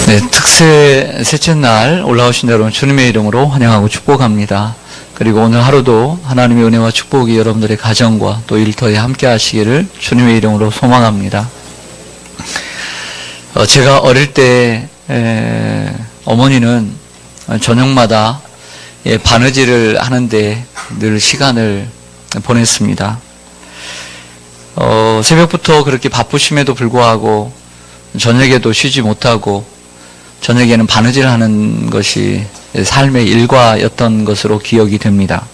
네, 특세 셋째 날 올라오신 여러분 주님의 이름으로 환영하고 축복합니다. 그리고 오늘 하루도 하나님의 은혜와 축복이 여러분들의 가정과 또 일터에 함께 하시기를 주님의 이름으로 소망합니다. 제가 어릴 때 어머니는 저녁마다 바느질을 하는데 늘 시간을 보냈습니다. 새벽부터 그렇게 바쁘심에도 불구하고 저녁에도 쉬지 못하고 저녁에는 바느질하는 것이 삶의 일과였던 것으로 기억이 됩니다.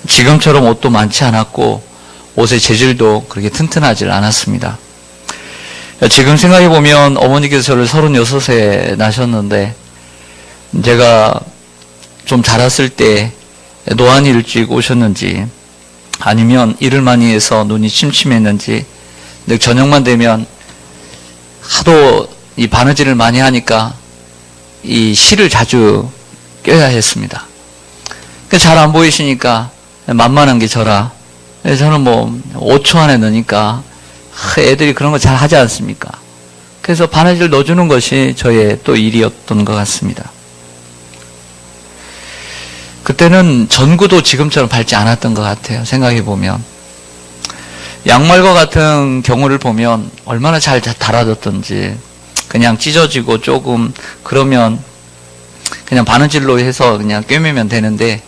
지금처럼 옷도 많지 않았고 옷의 재질도 그렇게 튼튼하지 않았습니다. 지금 생각해 보면 어머니께서 저를 36에 낳으셨는데 제가 좀 자랐을 때 노안이 일찍 오셨는지 아니면 일을 많이 해서 눈이 침침했는지 근데 저녁만 되면 하도 이 바느질을 많이 하니까 이 실을 자주 껴야 했습니다. 잘 안 보이시니까 만만한 게 저라. 저는 뭐 5초 안에 넣으니까 애들이 그런 거 잘 하지 않습니까? 그래서 바느질 넣어주는 것이 저의 또 일이었던 것 같습니다. 그때는 전구도 지금처럼 밟지 않았던 것 같아요. 생각해 보면. 양말과 같은 경우를 보면 얼마나 잘 달아졌던지 그냥 찢어지고 조금 그러면 그냥 바느질로 해서 그냥 꿰매면 되는데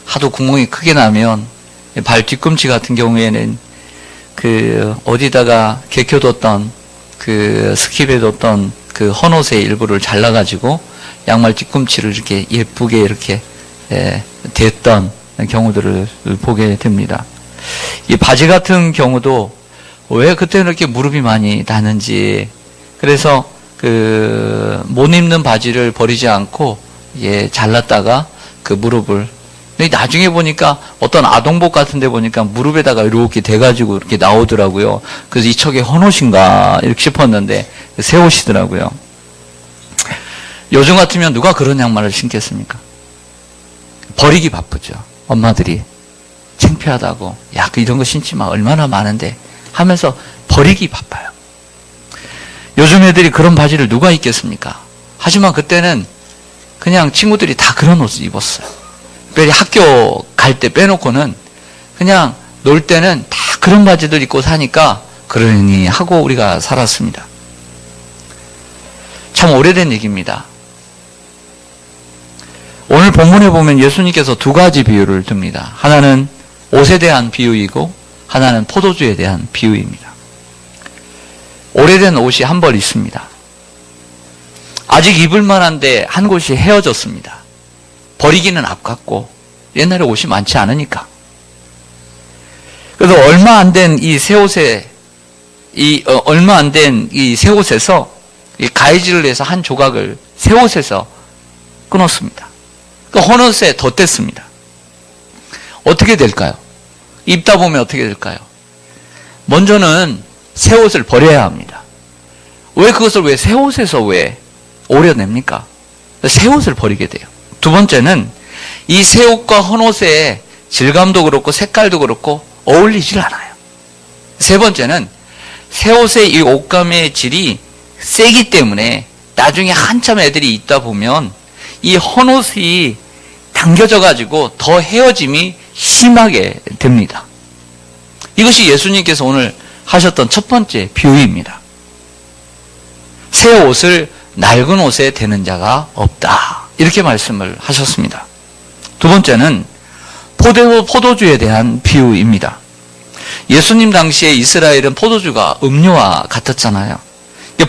하도 구멍이 크게 나면 발 뒤꿈치 같은 경우에는 그 어디다가 개켜뒀던 그 스킵해뒀던 그 헌옷의 일부를 잘라가지고 양말 뒤꿈치를 이렇게 예쁘게 이렇게 댔던 경우들을 보게 됩니다. 이 바지 같은 경우도 왜 그때는 이렇게 무릎이 많이 닿는지 그래서 그 못 입는 바지를 버리지 않고 잘랐다가 그 무릎을 근데 나중에 보니까 어떤 아동복 같은 데 보니까 무릎에다가 이렇게 대가지고 이렇게 나오더라고요. 그래서 이 척에 헌옷인가 이렇게 싶었는데 새 옷이더라고요. 요즘 같으면 누가 그런 양말을 신겠습니까? 버리기 바쁘죠. 엄마들이 창피하다고 야 이런 거 신지 마 얼마나 많은데 하면서 버리기 바빠요. 요즘 애들이 그런 바지를 누가 입겠습니까? 하지만 그때는 그냥 친구들이 다 그런 옷을 입었어요. 특별히 학교 갈 때 빼놓고는 그냥 놀 때는 다 그런 바지들 입고 사니까 그러니 하고 우리가 살았습니다. 참 오래된 얘기입니다. 오늘 본문에 보면 예수님께서 두 가지 비유를 듭니다. 하나는 옷에 대한 비유이고 하나는 포도주에 대한 비유입니다. 오래된 옷이 한 벌 있습니다. 아직 입을 만한데 한 곳이 헤어졌습니다. 버리기는 아깝고 옛날에 옷이 많지 않으니까. 그래서 얼마 안 된 이 새 옷에 얼마 안 된 이 새 옷에서 이 가위질을 해서 한 조각을 새 옷에서 끊었습니다. 그 헌옷에 덧댔습니다. 어떻게 될까요? 입다 보면 어떻게 될까요? 먼저는 새 옷을 버려야 합니다. 왜 그것을 왜 새 옷에서 왜 오려냅니까? 새 옷을 버리게 돼요. 두 번째는 이 새 옷과 헌옷의 질감도 그렇고 색깔도 그렇고 어울리질 않아요. 세 번째는 새 옷의 이 옷감의 질이 세기 때문에 나중에 한참 애들이 있다 보면 이 헌옷이 당겨져 가지고 더 헤어짐이 심하게 됩니다. 이것이 예수님께서 오늘 하셨던 첫 번째 비유입니다. 새 옷을 낡은 옷에 대는 자가 없다. 이렇게 말씀을 하셨습니다. 두 번째는 포도주에 대한 비유입니다. 예수님 당시에 이스라엘은 포도주가 음료와 같았잖아요.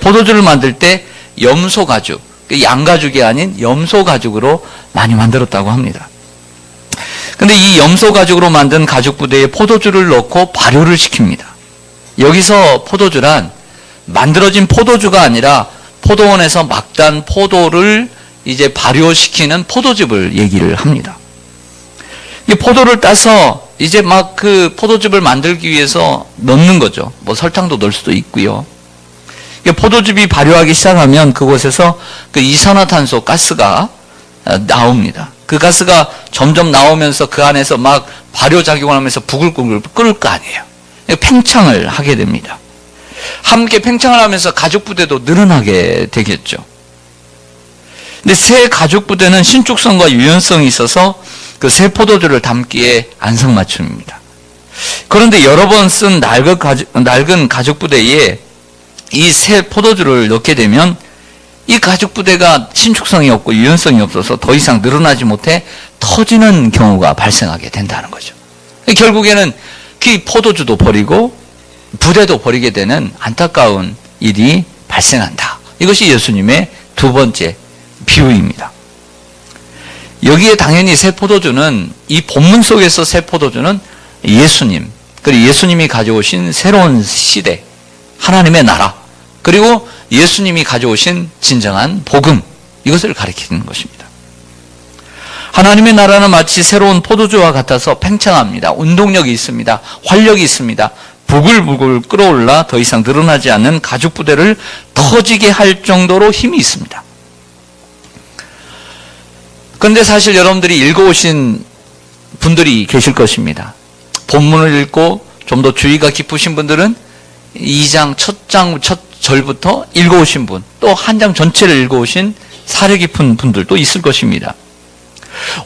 포도주를 만들 때 염소 가죽, 양가죽이 아닌 염소 가죽으로 많이 만들었다고 합니다. 근데 이 염소 가죽으로 만든 가죽 부대에 포도주를 넣고 발효를 시킵니다. 여기서 포도주란 만들어진 포도주가 아니라 포도원에서 막 단 포도를 이제 발효시키는 포도즙을 얘기를 합니다. 이 포도를 따서 이제 막 그 포도즙을 만들기 위해서 넣는 거죠. 뭐 설탕도 넣을 수도 있고요. 포도즙이 발효하기 시작하면 그곳에서 그 이산화탄소 가스가 나옵니다. 그 가스가 점점 나오면서 그 안에서 막 발효작용을 하면서 부글부글 끓을 거 아니에요. 팽창을 하게 됩니다. 함께 팽창을 하면서 가죽 부대도 늘어나게 되겠죠. 근데 새 가죽 부대는 신축성과 유연성이 있어서 그 새 포도주를 담기에 안성맞춤입니다. 그런데 여러 번 쓴 낡은 가죽 부대에 이 새 포도주를 넣게 되면 이 가죽 부대가 신축성이 없고 유연성이 없어서 더 이상 늘어나지 못해 터지는 경우가 발생하게 된다는 거죠. 결국에는 그 포도주도 버리고 부대도 버리게 되는 안타까운 일이 발생한다. 이것이 예수님의 두 번째 비유입니다. 여기에 당연히 새 포도주는, 이 본문 속에서 새 포도주는 예수님, 그리고 예수님이 가져오신 새로운 시대, 하나님의 나라, 그리고 예수님이 가져오신 진정한 복음, 이것을 가리키는 것입니다. 하나님의 나라는 마치 새로운 포도주와 같아서 팽창합니다. 운동력이 있습니다. 활력이 있습니다. 부글부글 끓어올라 더 이상 늘어나지 않는 가죽 부대를 터지게 할 정도로 힘이 있습니다. 그런데 사실 여러분들이 읽어오신 분들이 계실 것입니다. 본문을 읽고 좀 더 주의가 깊으신 분들은 2장 첫 절부터 읽어오신 분, 또 한 장 전체를 읽어오신 사려 깊은 분들도 있을 것입니다.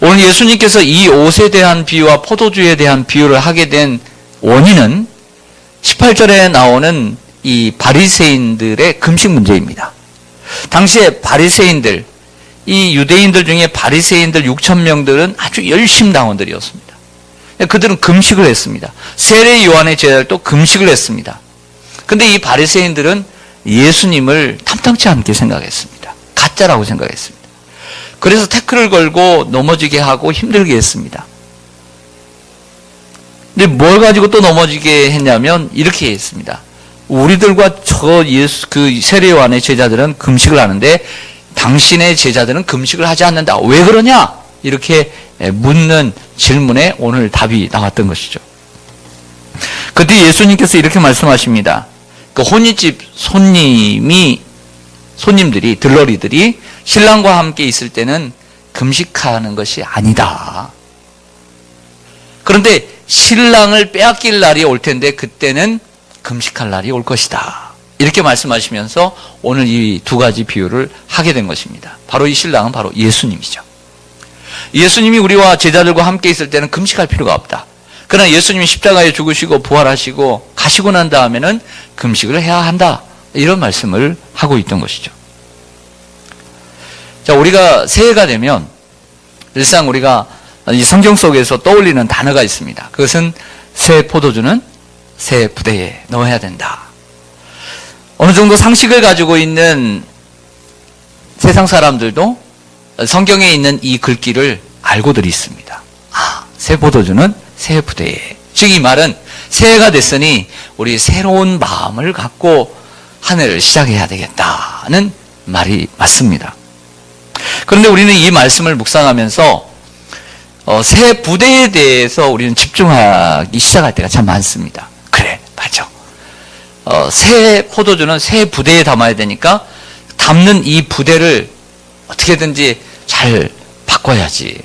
오늘 예수님께서 이 옷에 대한 비유와 포도주에 대한 비유를 하게 된 원인은 18절에 나오는 이 바리새인들의 금식 문제입니다. 당시에 바리새인들, 이 유대인들 중에 바리새인들 6,000명들은 아주 열심당원들이었습니다. 그들은 금식을 했습니다. 세례 요한의 제자들도 금식을 했습니다. 근데 이 바리새인들은 예수님을 탐탁치 않게 생각했습니다. 가짜라고 생각했습니다. 그래서 태클을 걸고 넘어지게 하고 힘들게 했습니다. 근데 뭘 가지고 또 넘어지게 했냐면 이렇게 했습니다. 우리들과 그 세례 요한의 제자들은 금식을 하는데 당신의 제자들은 금식을 하지 않는다. 왜 그러냐? 이렇게 묻는 질문에 오늘 답이 나왔던 것이죠. 그때 예수님께서 이렇게 말씀하십니다. 그 혼인집 손님들이, 들러리들이 신랑과 함께 있을 때는 금식하는 것이 아니다. 그런데 신랑을 빼앗길 날이 올 텐데 그때는 금식할 날이 올 것이다. 이렇게 말씀하시면서 오늘 이 두 가지 비유를 하게 된 것입니다. 바로 이 신랑은 바로 예수님이죠. 예수님이 우리와 제자들과 함께 있을 때는 금식할 필요가 없다. 그러나 예수님이 십자가에 죽으시고 부활하시고 가시고 난 다음에는 금식을 해야 한다. 이런 말씀을 하고 있던 것이죠. 자, 우리가 새해가 되면 일상 우리가 이 성경 속에서 떠올리는 단어가 있습니다. 그것은 새 포도주는 새 부대에 넣어야 된다. 어느 정도 상식을 가지고 있는 세상 사람들도 성경에 있는 이 글귀를 알고들 있습니다. 새 포도주는 새 부대에. 즉 이 말은 새해가 됐으니 우리 새로운 마음을 갖고 한 해를 시작해야 되겠다는 말이 맞습니다. 그런데 우리는 이 말씀을 묵상하면서 새 부대에 대해서 우리는 집중하기 시작할 때가 참 많습니다. 그래, 맞아. 새 포도주는 새 부대에 담아야 되니까 담는 이 부대를 어떻게든지 잘 바꿔야지.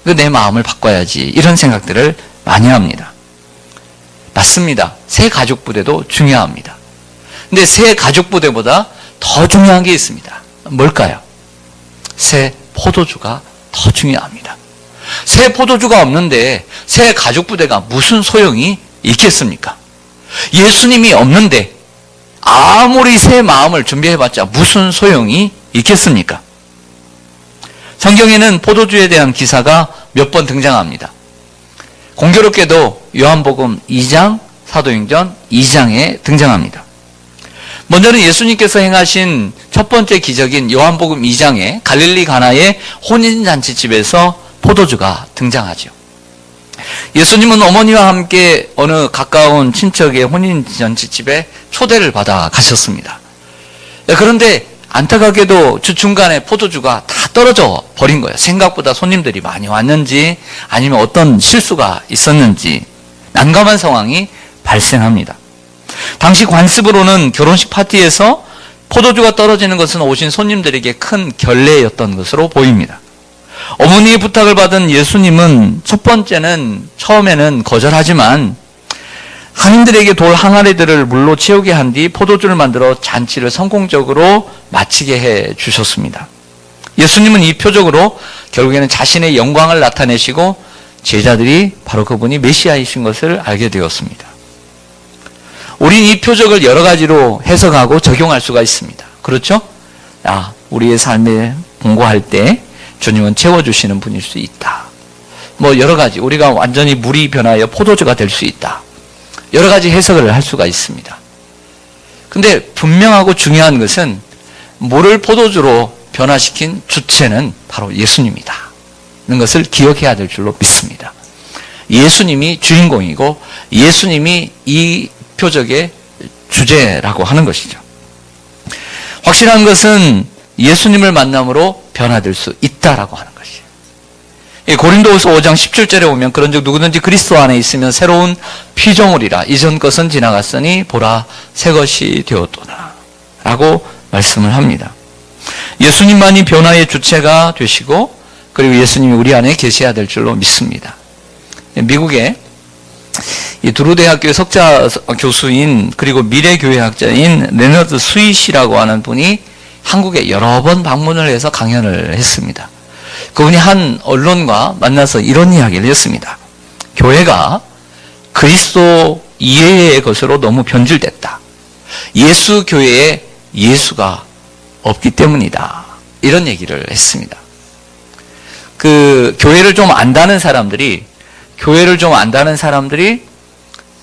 내 마음을 바꿔야지. 이런 생각들을 많이 합니다. 맞습니다. 새 가죽 부대도 중요합니다. 근데 새 가죽 부대보다 더 중요한 게 있습니다. 뭘까요? 새 포도주가 더 중요합니다. 새 포도주가 없는데 새 가죽 부대가 무슨 소용이 있겠습니까? 예수님이 없는데 아무리 새 마음을 준비해봤자 무슨 소용이 있겠습니까? 성경에는 포도주에 대한 기사가 몇 번 등장합니다. 공교롭게도 요한복음 2장, 사도행전 2장에 등장합니다. 먼저는 예수님께서 행하신 첫 번째 기적인 요한복음 2장에 갈릴리 가나의 혼인잔치집에서 포도주가 등장하죠. 예수님은 어머니와 함께 어느 가까운 친척의 혼인잔치집에 초대를 받아 가셨습니다. 그런데 안타깝게도 중간에 포도주가 다 떨어져 버린 거예요. 생각보다 손님들이 많이 왔는지 아니면 어떤 실수가 있었는지 난감한 상황이 발생합니다. 당시 관습으로는 결혼식 파티에서 포도주가 떨어지는 것은 오신 손님들에게 큰 결례였던 것으로 보입니다. 어머니의 부탁을 받은 예수님은 처음에는 거절하지만 하인들에게 돌 항아리들을 물로 채우게 한 뒤 포도주를 만들어 잔치를 성공적으로 마치게 해 주셨습니다. 예수님은 이 표적으로 결국에는 자신의 영광을 나타내시고 제자들이 바로 그분이 메시아이신 것을 알게 되었습니다. 우린 이 표적을 여러 가지로 해석하고 적용할 수가 있습니다. 그렇죠? 우리의 삶에 공고할 때 주님은 채워주시는 분일 수 있다. 여러 가지, 우리가 완전히 물이 변하여 포도주가 될 수 있다. 여러 가지 해석을 할 수가 있습니다. 근데 분명하고 중요한 것은 물을 포도주로 변화시킨 주체는 바로 예수님이다. 는 것을 기억해야 될 줄로 믿습니다. 예수님이 주인공이고 예수님이 이 표적의 주제라고 하는 것이죠. 확실한 것은 예수님을 만남으로 변화될 수 있다라고 하는 것이에요. 고린도후서 5장 17절에 보면 그런즉 누구든지 그리스도 안에 있으면 새로운 피조물이라 이전 것은 지나갔으니 보라 새 것이 되었도다 라고 말씀을 합니다. 예수님만이 변화의 주체가 되시고 그리고 예수님이 우리 안에 계셔야 될 줄로 믿습니다. 미국의 이 두루대학교의 석자 교수인 그리고 미래교회학자인 레너드 스윗이라고 하는 분이 한국에 여러 번 방문을 해서 강연을 했습니다. 그분이 한 언론과 만나서 이런 이야기를 했습니다. 교회가 그리스도 이외의 것으로 너무 변질됐다. 예수 교회에 예수가 없기 때문이다. 이런 얘기를 했습니다. 교회를 좀 안다는 사람들이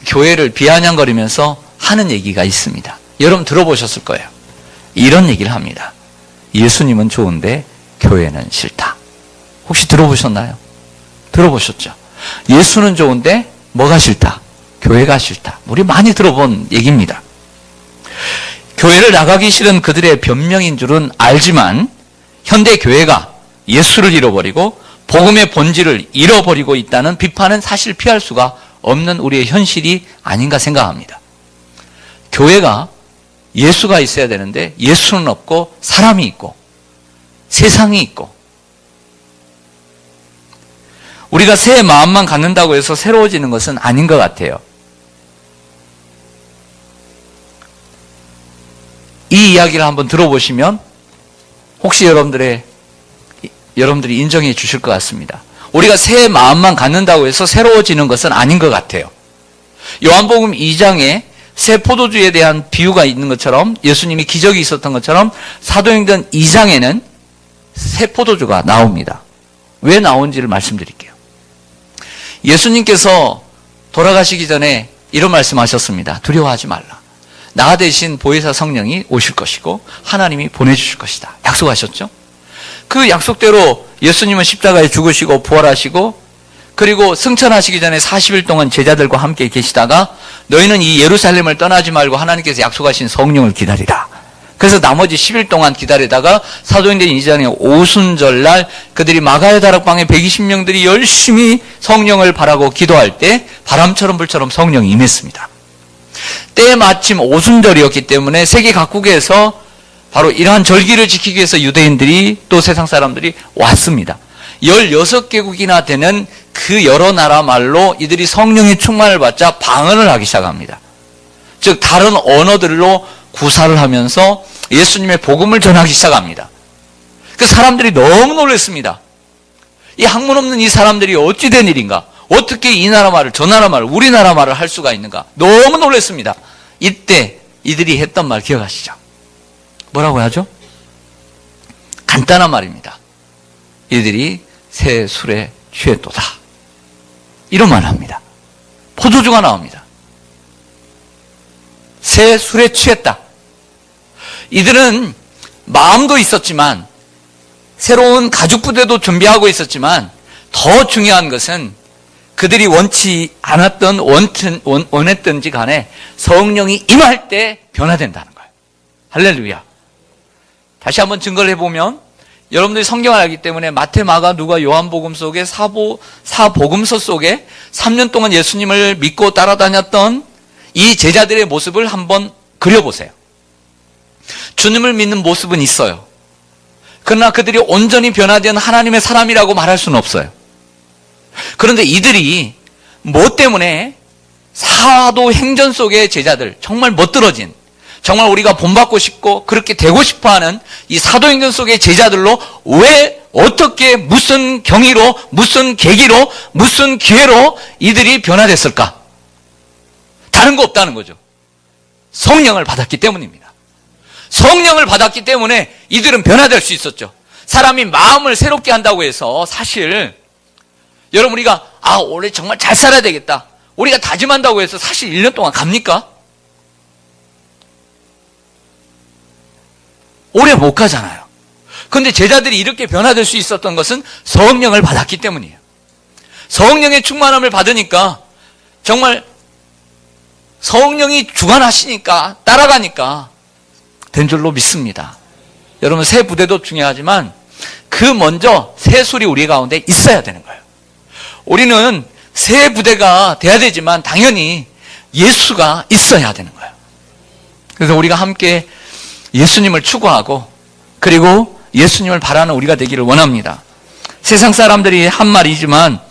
교회를 비아냥거리면서 하는 얘기가 있습니다. 여러분 들어보셨을 거예요. 이런 얘기를 합니다. 예수님은 좋은데 교회는 싫다. 혹시 들어보셨나요? 들어보셨죠? 예수는 좋은데 뭐가 싫다? 교회가 싫다. 우리 많이 들어본 얘기입니다. 교회를 나가기 싫은 그들의 변명인 줄은 알지만 현대 교회가 예수를 잃어버리고 복음의 본질을 잃어버리고 있다는 비판은 사실 피할 수가 없는 우리의 현실이 아닌가 생각합니다. 교회가 예수가 있어야 되는데 예수는 없고 사람이 있고 세상이 있고 우리가 새 마음만 갖는다고 해서 새로워지는 것은 아닌 것 같아요. 이 이야기를 한번 들어보시면 혹시 여러분들이 인정해 주실 것 같습니다. 우리가 새 마음만 갖는다고 해서 새로워지는 것은 아닌 것 같아요. 요한복음 2장에 새 포도주에 대한 비유가 있는 것처럼 예수님이 기적이 있었던 것처럼 사도행전 2장에는 새 포도주가 나옵니다. 왜 나온지를 말씀드릴게요. 예수님께서 돌아가시기 전에 이런 말씀하셨습니다. 두려워하지 말라. 나 대신 보혜사 성령이 오실 것이고 하나님이 보내주실 것이다. 약속하셨죠? 그 약속대로 예수님은 십자가에 죽으시고 부활하시고 그리고 승천하시기 전에 40일 동안 제자들과 함께 계시다가 너희는 이 예루살렘을 떠나지 말고 하나님께서 약속하신 성령을 기다리라. 그래서 나머지 10일 동안 기다리다가 사도행전 2장의 오순절날 그들이 마가의 다락방에 120명들이 열심히 성령을 바라고 기도할 때 바람처럼 불처럼 성령이 임했습니다. 때에 마침 오순절이었기 때문에 세계 각국에서 바로 이러한 절기를 지키기 위해서 유대인들이 또 세상 사람들이 왔습니다. 16개국이나 되는 그 여러 나라 말로 이들이 성령의 충만을 받자 방언을 하기 시작합니다. 즉 다른 언어들로 구사를 하면서 예수님의 복음을 전하기 시작합니다. 그 사람들이 너무 놀랐습니다. 이 학문 없는 이 사람들이 어찌 된 일인가? 어떻게 이 나라 말을 저 나라 말을 우리나라 말을 할 수가 있는가? 너무 놀랐습니다. 이때 이들이 했던 말 기억하시죠? 뭐라고 하죠? 간단한 말입니다. 이들이 새 술에 취했도다. 이런 말을 합니다. 포도주가 나옵니다. 새 술에 취했다. 이들은 마음도 있었지만 새로운 가죽 부대도 준비하고 있었지만 더 중요한 것은 그들이 원치 않았던 원했던지 간에 성령이 임할 때 변화된다는 거예요. 할렐루야. 다시 한번 증거를 해보면 여러분들이 성경을 알기 때문에 마태, 마가, 누가, 요한복음 속에 사복음서 속에 3년 동안 예수님을 믿고 따라다녔던 이 제자들의 모습을 한번 그려보세요. 주님을 믿는 모습은 있어요. 그러나 그들이 온전히 변화된 하나님의 사람이라고 말할 수는 없어요. 그런데 이들이 뭐 때문에 사도행전 속의 제자들, 정말 멋들어진 정말 우리가 본받고 싶고 그렇게 되고 싶어하는 이 사도행전 속의 제자들로 왜 어떻게 무슨 경위로 무슨 계기로 무슨 기회로 이들이 변화됐을까? 다른 거 없다는 거죠. 성령을 받았기 때문입니다. 성령을 받았기 때문에 이들은 변화될 수 있었죠. 사람이 마음을 새롭게 한다고 해서 사실 여러분 우리가 올해 정말 잘 살아야 되겠다. 우리가 다짐한다고 해서 사실 1년 동안 갑니까? 오래 못 가잖아요. 그런데 제자들이 이렇게 변화될 수 있었던 것은 성령을 받았기 때문이에요. 성령의 충만함을 받으니까 정말 성령이 주관하시니까 따라가니까 된 줄로 믿습니다. 여러분 새 부대도 중요하지만 그 먼저 새 술이 우리 가운데 있어야 되는 거예요. 우리는 새 부대가 돼야 되지만 당연히 예수가 있어야 되는 거예요. 그래서 우리가 함께 예수님을 추구하고 그리고 예수님을 바라는 우리가 되기를 원합니다. 세상 사람들이 한 말이지만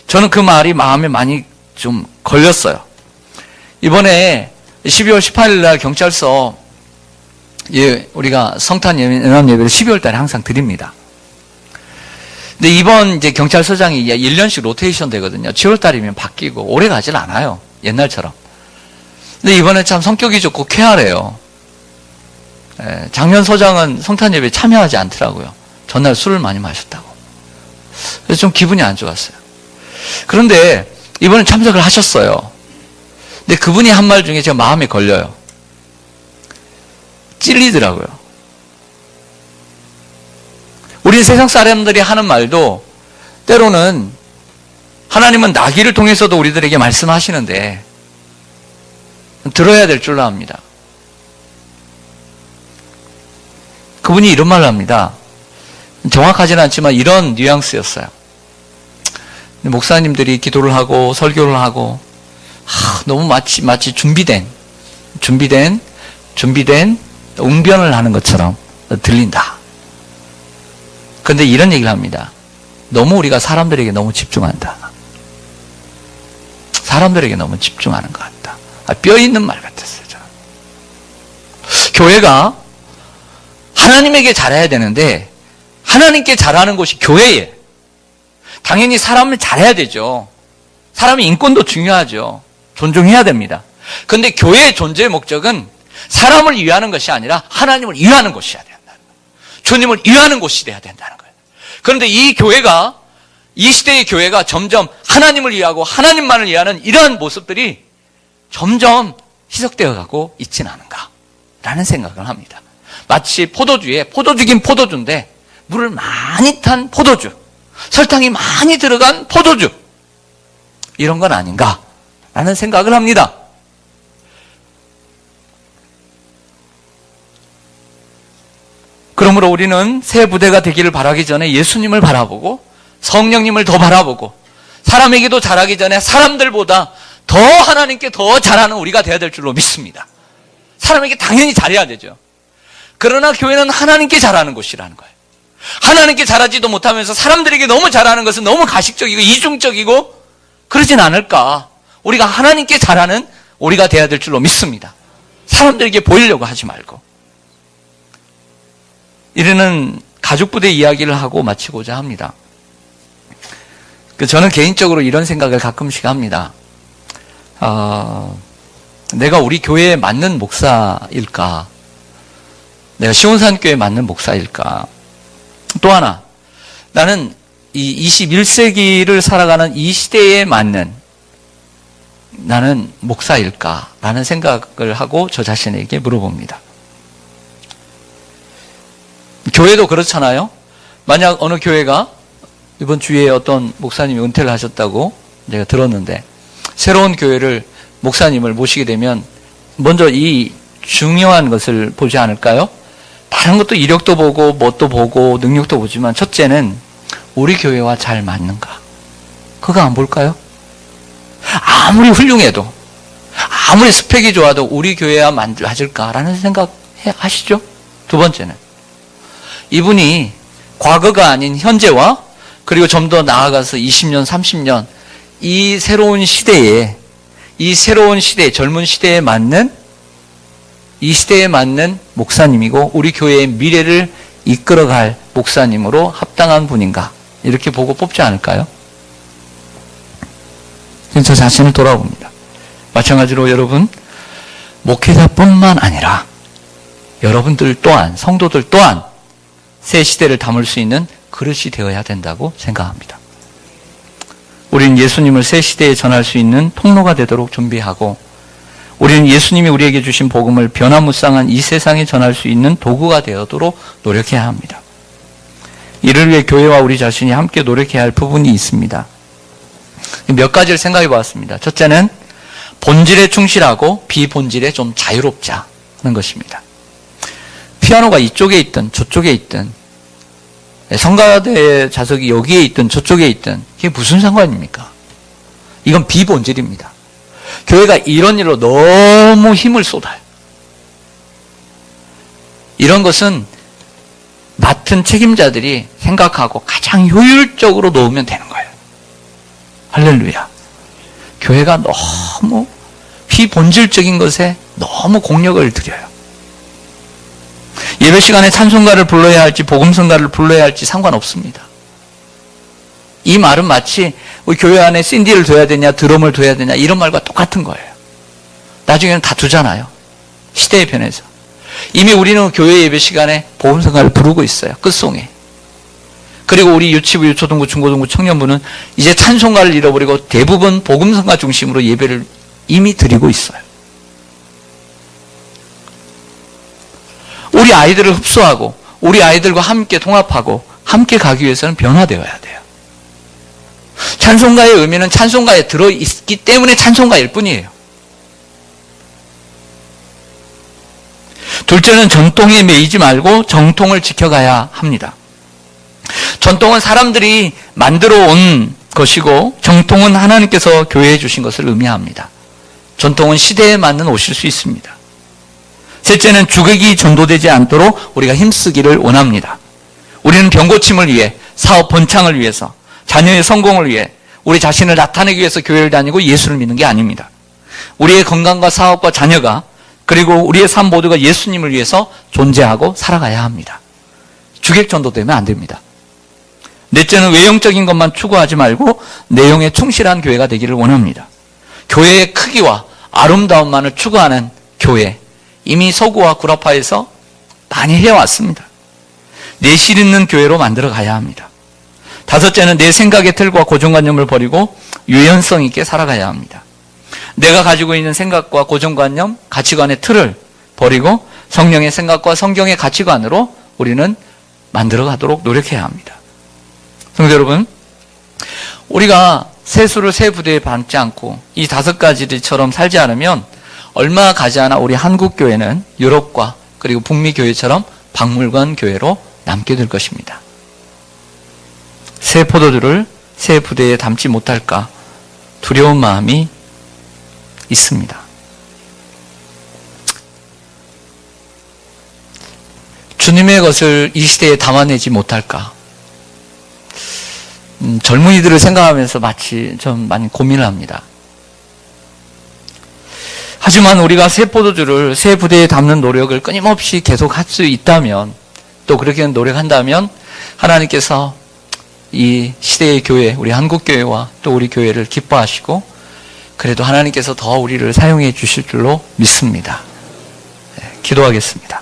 저는 그 말이 마음에 많이 좀 걸렸어요. 이번에 12월 18일 날 경찰서 우리가 성탄 연합 예배를 12월 달에 항상 드립니다. 근데 이번 이제 경찰서장이 1년씩 로테이션 되거든요. 7월 달이면 바뀌고 오래 가질 않아요. 옛날처럼. 근데 이번에 참 성격이 좋고 쾌활해요. 작년 소장은 성탄 예배에 참여하지 않더라고요. 전날 술을 많이 마셨다고. 그래서 좀 기분이 안 좋았어요. 그런데 이번에 참석을 하셨어요. 근데 그분이 한 말 중에 제가 마음에 걸려요. 찔리더라고요. 우리 세상 사람들이 하는 말도 때로는 하나님은 나귀를 통해서도 우리들에게 말씀하시는데 들어야 될 줄로 압니다. 그분이 이런 말을 합니다. 정확하지는 않지만 이런 뉘앙스였어요. 목사님들이 기도를 하고 설교를 하고 너무 마치 준비된 웅변을 하는 것처럼 들린다. 그런데 이런 얘기를 합니다. 너무 우리가 사람들에게 너무 집중한다. 사람들에게 너무 집중하는 것 같다. 뼈 있는 말 같았어요. 저는. 교회가 하나님에게 잘해야 되는데 하나님께 잘하는 곳이 교회예요. 당연히 사람을 잘해야 되죠. 사람의 인권도 중요하죠. 존중해야 됩니다. 그런데 교회의 존재의 목적은 사람을 위하는 것이 아니라 하나님을 위하는 곳이어야 된다는 거예요. 주님을 위하는 곳이 돼야 된다는 거예요. 그런데 이 시대의 교회가 점점 하나님을 위하고 하나님만을 위하는 이러한 모습들이 점점 희석되어 가고 있지는 않은가라는 생각을 합니다. 마치 포도주긴 포도주인데 물을 많이 탄 포도주, 설탕이 많이 들어간 포도주 이런 건 아닌가라는 생각을 합니다. 그러므로 우리는 새 부대가 되기를 바라기 전에 예수님을 바라보고 성령님을 더 바라보고 사람에게도 잘하기 전에 사람들보다 더 하나님께 더 잘하는 우리가 되어야 될 줄로 믿습니다. 사람에게 당연히 잘해야 되죠. 그러나 교회는 하나님께 잘하는 곳이라는 거예요. 하나님께 잘하지도 못하면서 사람들에게 너무 잘하는 것은 너무 가식적이고 이중적이고 그러진 않을까. 우리가 하나님께 잘하는 우리가 되어야 될 줄로 믿습니다. 사람들에게 보이려고 하지 말고. 이르는 가족부대 이야기를 하고 마치고자 합니다. 저는 개인적으로 이런 생각을 가끔씩 합니다. 내가 우리 교회에 맞는 목사일까? 내가 시온산교회에 맞는 목사일까? 또 하나, 나는 이 21세기를 살아가는 이 시대에 맞는 나는 목사일까? 라는 생각을 하고 저 자신에게 물어봅니다. 교회도 그렇잖아요. 만약 어느 교회가 이번 주에 어떤 목사님이 은퇴를 하셨다고 제가 들었는데 새로운 교회를 목사님을 모시게 되면 먼저 이 중요한 것을 보지 않을까요? 다른 것도 이력도 보고 뭣도 보고 능력도 보지만 첫째는 우리 교회와 잘 맞는가? 그거 안 볼까요? 아무리 훌륭해도 아무리 스펙이 좋아도 우리 교회와 맞을까라는 생각 하시죠? 두 번째는 이분이 과거가 아닌 현재와 그리고 좀 더 나아가서 20년, 30년 이 새로운 시대에 젊은 시대에 맞는 이 시대에 맞는 목사님이고 우리 교회의 미래를 이끌어갈 목사님으로 합당한 분인가 이렇게 보고 뽑지 않을까요? 저 자신을 돌아봅니다. 마찬가지로 여러분 목회자뿐만 아니라 여러분들 또한 성도들 또한 새 시대를 담을 수 있는 그릇이 되어야 된다고 생각합니다. 우리는 예수님을 새 시대에 전할 수 있는 통로가 되도록 준비하고 우리는 예수님이 우리에게 주신 복음을 변화무쌍한 이 세상에 전할 수 있는 도구가 되도록 노력해야 합니다. 이를 위해 교회와 우리 자신이 함께 노력해야 할 부분이 있습니다. 몇 가지를 생각해 보았습니다. 첫째는 본질에 충실하고 비본질에 좀 자유롭자 하는 것입니다. 피아노가 이쪽에 있든 저쪽에 있든 성가대 좌석이 여기에 있든 저쪽에 있든 그게 무슨 상관입니까? 이건 비본질입니다. 교회가 이런 일로 너무 힘을 쏟아요. 이런 것은 맡은 책임자들이 생각하고 가장 효율적으로 놓으면 되는 거예요. 할렐루야. 교회가 너무 비본질적인 것에 너무 공력을 들여요. 예배 시간에 찬송가를 불러야 할지 복음성가를 불러야 할지 상관없습니다. 이 말은 마치 우리 교회 안에 신디를 둬야 되냐 드럼을 둬야 되냐 이런 말과 똑같은 거예요. 나중에는 다 두잖아요. 시대의 변해서. 이미 우리는 교회 예배 시간에 복음성가를 부르고 있어요. 끝송에. 그리고 우리 유치부, 유초등부, 중고등부, 청년부는 이제 찬송가를 잃어버리고 대부분 복음성가 중심으로 예배를 이미 드리고 있어요. 우리 아이들을 흡수하고 우리 아이들과 함께 통합하고 함께 가기 위해서는 변화되어야 돼요. 찬송가의 의미는 찬송가에 들어있기 때문에 찬송가일 뿐이에요. 둘째는 전통에 매이지 말고 정통을 지켜가야 합니다. 전통은 사람들이 만들어 온 것이고 정통은 하나님께서 교회에 주신 것을 의미합니다. 전통은 시대에 맞는 옷일 수 있습니다. 셋째는 주객이 전도되지 않도록 우리가 힘쓰기를 원합니다. 우리는 병고침을 위해, 사업 번창을 위해서, 자녀의 성공을 위해, 우리 자신을 나타내기 위해서 교회를 다니고 예수를 믿는 게 아닙니다. 우리의 건강과 사업과 자녀가 그리고 우리의 삶 모두가 예수님을 위해서 존재하고 살아가야 합니다. 주객 전도되면 안 됩니다. 넷째는 외형적인 것만 추구하지 말고 내용에 충실한 교회가 되기를 원합니다. 교회의 크기와 아름다움만을 추구하는 교회, 이미 서구와 구라파에서 많이 해왔습니다. 내실 있는 교회로 만들어 가야 합니다. 다섯째는 내 생각의 틀과 고정관념을 버리고 유연성 있게 살아가야 합니다. 내가 가지고 있는 생각과 고정관념, 가치관의 틀을 버리고 성령의 생각과 성경의 가치관으로 우리는 만들어 가도록 노력해야 합니다. 성도 여러분, 우리가 세수를 세 부대에 받지 않고 이 다섯 가지들처럼 살지 않으면 얼마 가지 않아 우리 한국 교회는 유럽과 그리고 북미 교회처럼 박물관 교회로 남게 될 것입니다. 새 포도주를 새 부대에 담지 못할까 두려운 마음이 있습니다. 주님의 것을 이 시대에 담아내지 못할까? 젊은이들을 생각하면서 마치 좀 많이 고민을 합니다. 하지만 우리가 새 포도주를 새 부대에 담는 노력을 끊임없이 계속 할 수 있다면, 또 그렇게 노력한다면 하나님께서 이 시대의 교회, 우리 한국교회와 또 우리 교회를 기뻐하시고 그래도 하나님께서 더 우리를 사용해 주실 줄로 믿습니다. 기도하겠습니다.